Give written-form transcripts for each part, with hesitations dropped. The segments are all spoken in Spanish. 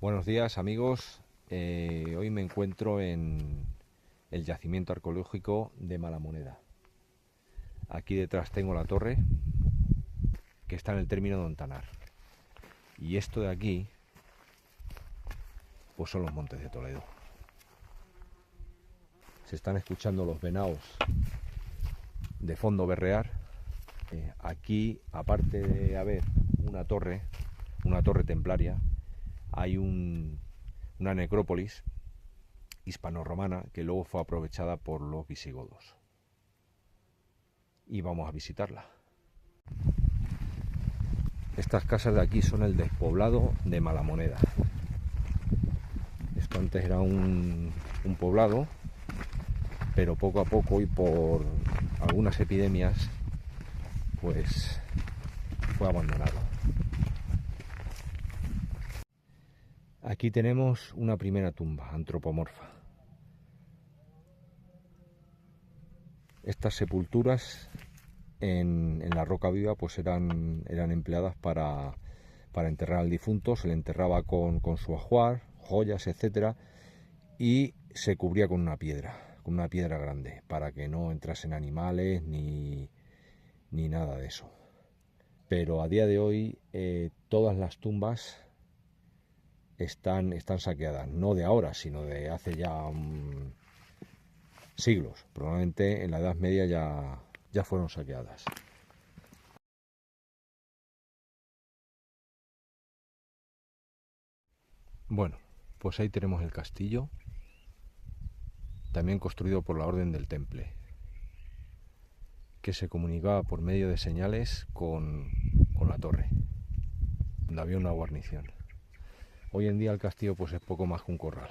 Buenos días amigos, hoy me encuentro en el yacimiento arqueológico de Malamoneda. Aquí detrás tengo la torre que está en el término de Ontanar. Y esto de aquí, pues son los montes de Toledo. Se están escuchando los venados de fondo berrear. Aquí, aparte de haber una torre templaria, hay una necrópolis hispano-romana que luego fue aprovechada por los visigodos. Y vamos a visitarla. Estas casas de aquí son el despoblado de Malamoneda. Esto antes era un poblado, pero poco a poco y por algunas epidemias, pues fue abandonado. Aquí tenemos una primera tumba antropomorfa. Estas sepulturas en la roca viva pues eran empleadas para enterrar al difunto. Se le enterraba con su ajuar, joyas, etcétera, y se cubría con una piedra grande, para que no entrasen animales ni nada de eso. Pero a día de hoy todas las tumbas están saqueadas, no de ahora, sino de hace ya siglos. Probablemente en la Edad Media ya fueron saqueadas. Bueno, pues ahí tenemos el castillo, también construido por la Orden del Temple, que se comunicaba por medio de señales con la torre, donde había una guarnición. Hoy en día el castillo pues es poco más que un corral.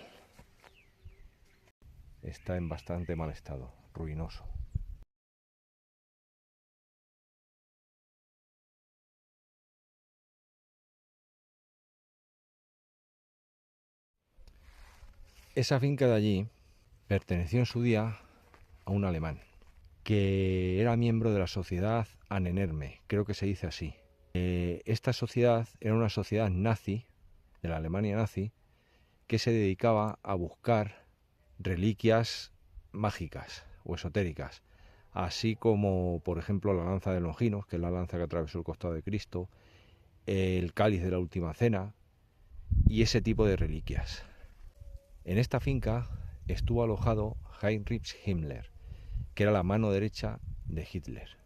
Está en bastante mal estado, ruinoso. Esa finca de allí perteneció en su día a un alemán, que era miembro de la sociedad Ahnenerbe, creo que se dice así. Esta sociedad era una sociedad nazi, de la Alemania nazi, que se dedicaba a buscar reliquias mágicas o esotéricas, así como, por ejemplo, la lanza de Longinos, que es la lanza que atravesó el costado de Cristo, el cáliz de la última cena y ese tipo de reliquias. En esta finca estuvo alojado Heinrich Himmler, que era la mano derecha de Hitler,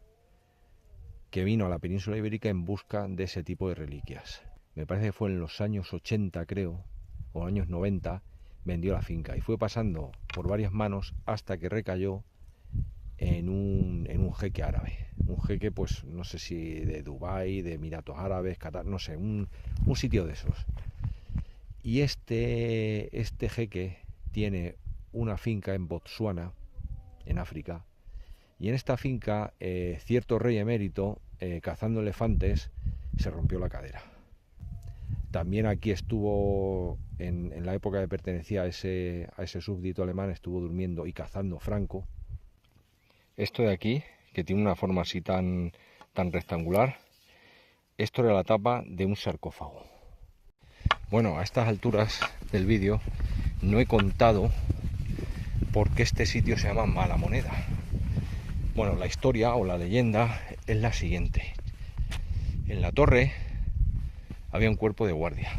que vino a la península ibérica en busca de ese tipo de reliquias. Me parece que fue en los años 80, creo, o años 90, vendió la finca y fue pasando por varias manos hasta que recayó en un jeque árabe. Un jeque, pues no sé si de Dubái, de Emiratos Árabes, Qatar, no sé, un sitio de esos. Y este jeque tiene una finca en Botsuana, en África, y en esta finca cierto rey emérito, cazando elefantes, se rompió la cadera. También aquí estuvo, en la época que pertenecía a ese súbdito alemán, estuvo durmiendo y cazando Franco. Esto de aquí, que tiene una forma así tan rectangular, esto era la tapa de un sarcófago. Bueno, a estas alturas del vídeo no he contado por qué este sitio se llama Malamoneda. Bueno, la historia o la leyenda es la siguiente. En la torre había un cuerpo de guardia,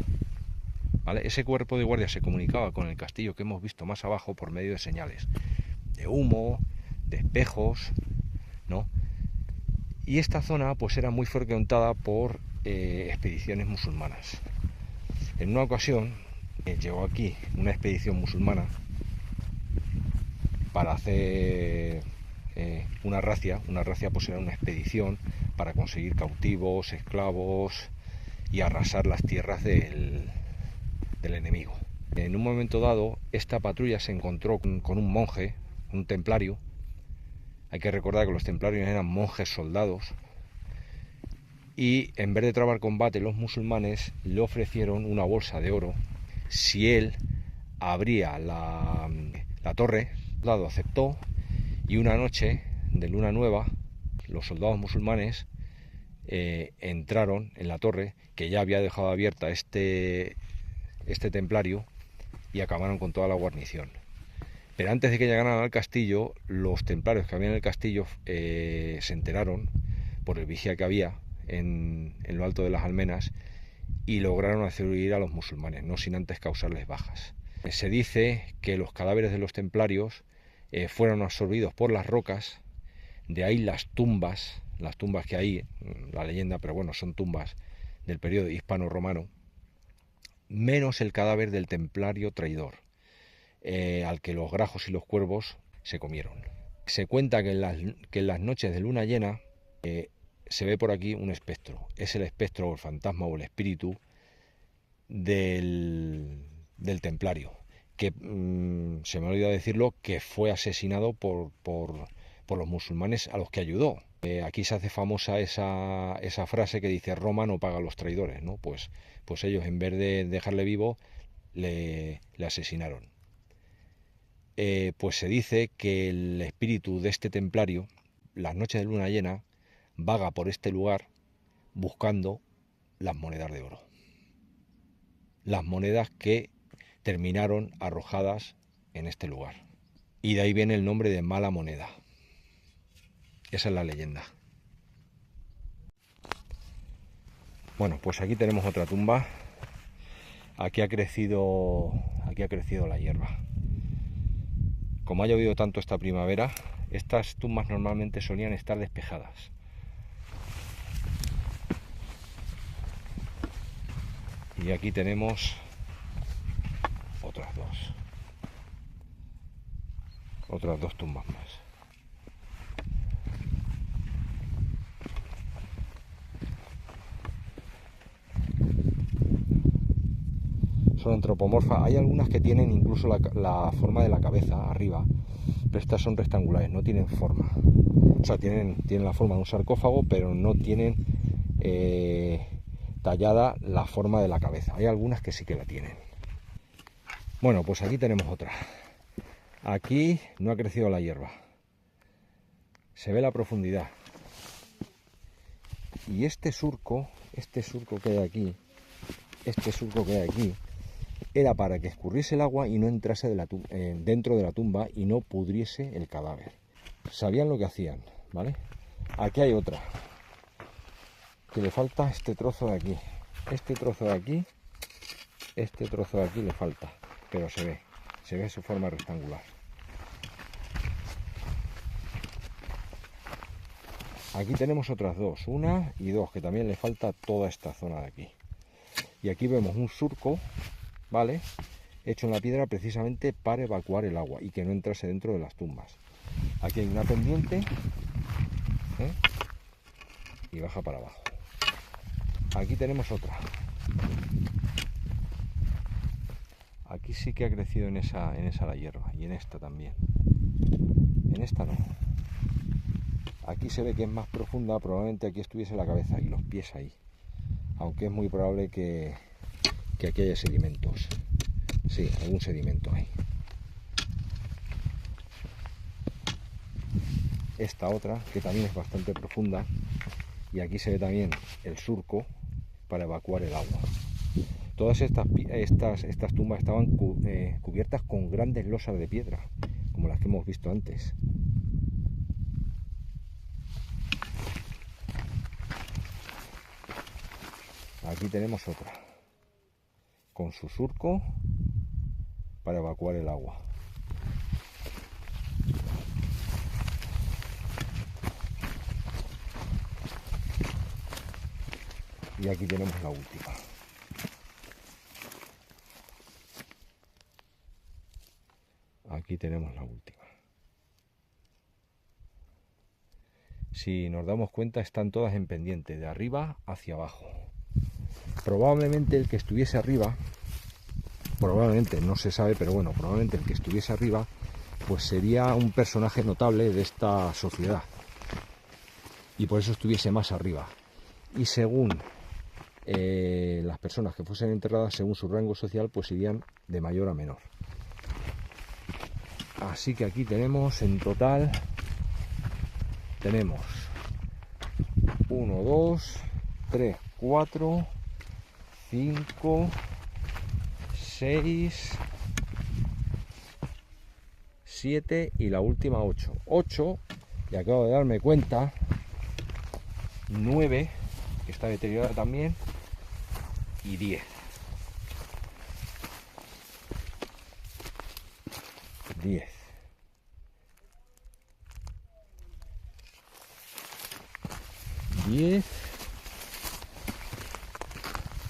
¿vale? Ese cuerpo de guardia se comunicaba con el castillo que hemos visto más abajo por medio de señales, de humo, de espejos, ¿no? Y esta zona pues era muy frecuentada por expediciones musulmanas. En una ocasión llegó aquí una expedición musulmana para hacer una racia pues era una expedición para conseguir cautivos, esclavos y arrasar las tierras del enemigo. En un momento dado, esta patrulla se encontró con un monje, un templario. Hay que recordar que los templarios eran monjes soldados, y en vez de trabar combate, los musulmanes le ofrecieron una bolsa de oro si él abría la torre. El soldado aceptó, y una noche de luna nueva los soldados musulmanes entraron en la torre, que ya había dejado abierta este este templario y acabaron con toda la guarnición. Pero antes de que llegaran al castillo, los templarios que había en el castillo se enteraron por el vigía que había en lo alto de las almenas y lograron hacer huir a los musulmanes, no sin antes causarles bajas. Se dice que los cadáveres de los templarios fueron absorbidos por las rocas, de ahí las tumbas que hay, la leyenda, pero bueno, son tumbas del periodo hispano-romano, menos el cadáver del templario traidor, al que los grajos y los cuervos se comieron. Se cuenta que en las noches de luna llena se ve por aquí un espectro. Es el espectro o el fantasma o el espíritu del templario, que se me ha olvidado decirlo, que fue asesinado por los musulmanes a los que ayudó. Aquí se hace famosa esa frase que dice: Roma no paga a los traidores, ¿no? Pues ellos, en vez de dejarle vivo, le asesinaron. Pues se dice que el espíritu de este templario, las noches de luna llena, vaga por este lugar buscando las monedas de oro. Las monedas que terminaron arrojadas en este lugar. Y de ahí viene el nombre de Mala Moneda. Esa es la leyenda. Bueno, pues aquí tenemos otra tumba. Aquí ha crecido la hierba. Como ha llovido tanto esta primavera, estas tumbas normalmente solían estar despejadas. Y aquí tenemos otras dos tumbas más. Son antropomorfas. Hay algunas que tienen incluso la forma de la cabeza arriba, pero estas son rectangulares, no tienen forma. O sea, tienen la forma de un sarcófago, pero no tienen tallada la forma de la cabeza. Hay algunas que sí que la tienen. Bueno, pues aquí tenemos otra. Aquí no ha crecido la hierba. Se ve la profundidad. Y este surco que hay aquí, era para que escurriese el agua y no entrase dentro de la tumba y no pudriese el cadáver. Sabían lo que hacían, ¿vale? Aquí hay otra, que le falta este trozo de aquí. Este trozo de aquí le falta, pero se ve su forma rectangular. Aquí tenemos otras dos, una y dos, que también le falta toda esta zona de aquí. Y aquí vemos un surco, ¿vale?, hecho en la piedra precisamente para evacuar el agua y que no entrase dentro de las tumbas. Aquí hay una pendiente, y baja para abajo. Aquí tenemos otra. Aquí sí que ha crecido en esa la hierba, y en esta también. En esta no. Aquí se ve que es más profunda, probablemente aquí estuviese la cabeza y los pies ahí. Aunque es muy probable que aquí haya sedimentos. Sí, algún sedimento hay. Esta otra, que también es bastante profunda, y aquí se ve también el surco para evacuar el agua. Todas estas tumbas estaban cubiertas con grandes losas de piedra, como las que hemos visto antes. Aquí tenemos otra, con su surco para evacuar el agua. Y aquí tenemos la última. Aquí tenemos la última. Si nos damos cuenta, están todas en pendiente, de arriba hacia abajo. Probablemente el que estuviese arriba, probablemente, no se sabe, pero bueno, probablemente el que estuviese arriba, pues sería un personaje notable de esta sociedad. Y por eso estuviese más arriba. Y según las personas que fuesen enterradas, según su rango social, pues irían de mayor a menor. Así que aquí tenemos, en total, tenemos 1, 2, 3, 4, 5, 6, 7 y la última 8. 8, y acabo de darme cuenta, 9, que está deteriorada también, y 10. 10. 10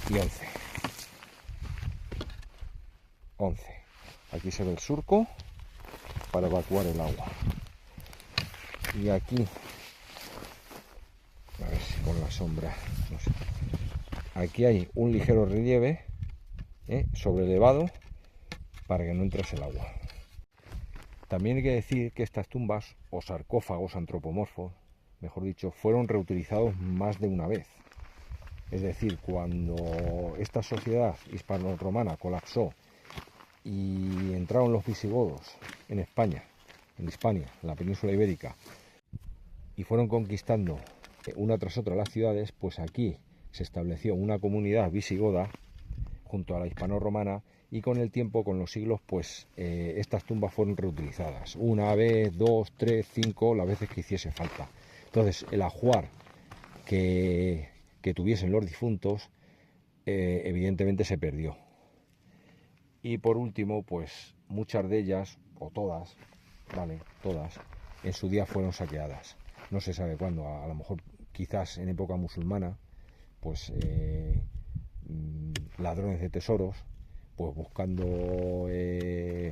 y 11. 11. Aquí se ve el surco para evacuar el agua. Y aquí, a ver si con la sombra, no sé. Aquí hay un ligero relieve sobrelevado para que no entrase el agua. También hay que decir que estas tumbas o sarcófagos antropomorfos, mejor dicho, fueron reutilizados más de una vez. Es decir, cuando esta sociedad hispano-romana colapsó y entraron los visigodos en España, en Hispania, en la península ibérica, y fueron conquistando una tras otra las ciudades, pues aquí se estableció una comunidad visigoda junto a la hispano-romana, y con el tiempo, con los siglos, pues estas tumbas fueron reutilizadas una vez, 2, 3, 5, las veces que hiciese falta. Entonces el ajuar que tuviesen los difuntos evidentemente se perdió. Y por último, pues muchas de ellas, o todas, vale, todas, en su día fueron saqueadas. No se sabe cuándo, a lo mejor quizás en época musulmana, pues ladrones de tesoros, pues buscando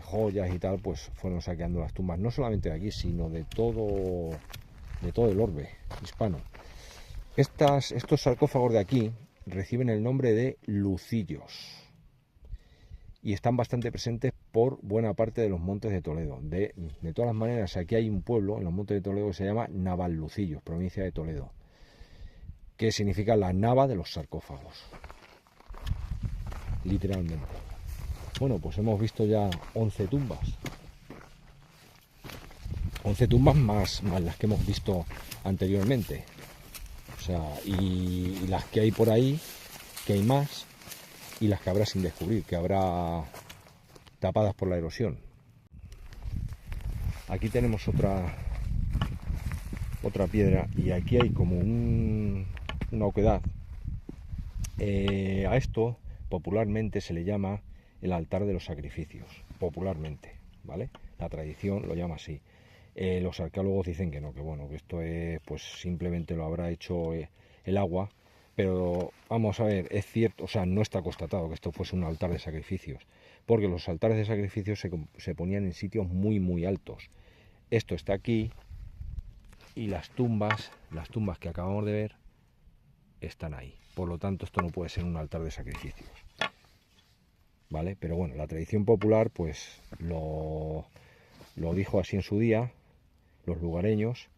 joyas y tal, pues fueron saqueando las tumbas, no solamente de aquí, sino de todo el orbe hispano. Estos sarcófagos de aquí reciben el nombre de lucillos y están bastante presentes por buena parte de los montes de Toledo. De todas las maneras, aquí hay un pueblo en los montes de Toledo que se llama Navallucillos, provincia de Toledo, que significa la nava de los sarcófagos, literalmente. Bueno, pues hemos visto ya 11 tumbas. 11 tumbas más las que hemos visto anteriormente. O sea, y las que hay por ahí, que hay más, y las que habrá sin descubrir, que habrá tapadas por la erosión. Aquí tenemos otra piedra, y aquí hay como una oquedad. A esto popularmente se le llama el altar de los sacrificios, popularmente, ¿vale? La tradición lo llama así. Los arqueólogos dicen que no, que bueno, que esto es, pues simplemente lo habrá hecho el agua, pero vamos a ver, es cierto, o sea, no está constatado que esto fuese un altar de sacrificios, porque los altares de sacrificios se ponían en sitios muy muy altos. Esto está aquí, y las tumbas que acabamos de ver están ahí. Por lo tanto, esto no puede ser un altar de sacrificios, ¿vale? Pero bueno, la tradición popular pues lo dijo así en su día, los lugareños,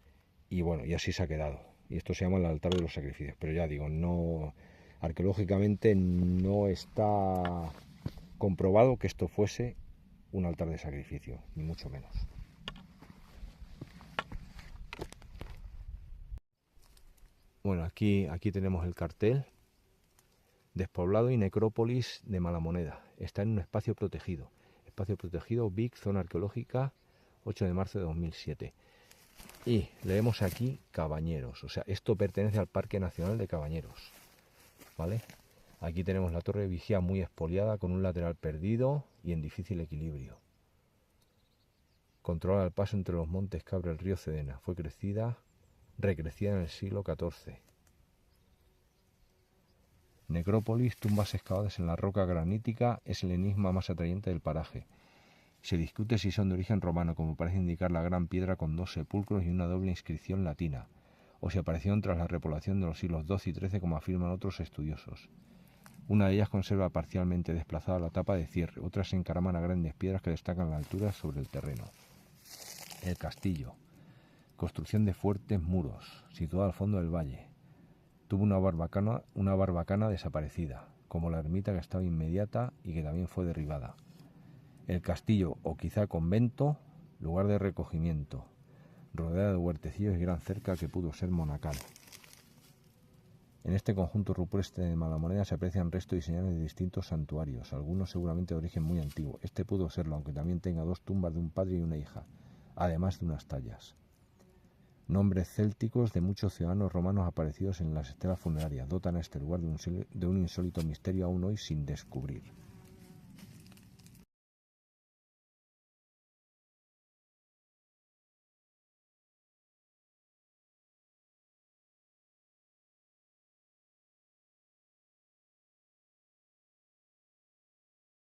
y bueno, y así se ha quedado. Y esto se llama el altar de los sacrificios. Pero ya digo, no, arqueológicamente no está comprobado que esto fuese un altar de sacrificio, ni mucho menos. Bueno, aquí tenemos el cartel: despoblado y necrópolis de Malamoneda. Está en un espacio protegido. Espacio protegido Vic, zona arqueológica, 8 de marzo de 2007. Y leemos aquí Cabañeros. O sea, esto pertenece al Parque Nacional de Cabañeros, ¿vale? Aquí tenemos la torre de vigía muy expoliada, con un lateral perdido y en difícil equilibrio. Controla el paso entre los montes que abre el río Cedena. Fue recrecida en el siglo XIV. Necrópolis, tumbas excavadas en la roca granítica, es el enigma más atrayente del paraje. Se discute si son de origen romano, como parece indicar la gran piedra con 2 sepulcros y una doble inscripción latina, o si aparecieron tras la repoblación de los siglos XII y XIII, como afirman otros estudiosos. Una de ellas conserva parcialmente desplazada la tapa de cierre, otras se encaraman a grandes piedras que destacan la altura sobre el terreno. El castillo, construcción de fuertes muros, situado al fondo del valle. Tuvo una barbacana desaparecida, como la ermita que estaba inmediata y que también fue derribada. El castillo, o quizá convento, lugar de recogimiento, rodeado de huertecillos y gran cerca que pudo ser monacal. En este conjunto rupestre de Malamoneda se aprecian restos y señales de distintos santuarios, algunos seguramente de origen muy antiguo. Este pudo serlo, aunque también tenga 2 tumbas de un padre y una hija, además de unas tallas. Nombres célticos de muchos ciudadanos romanos aparecidos en las estelas funerarias dotan a este lugar de un insólito misterio aún hoy sin descubrir.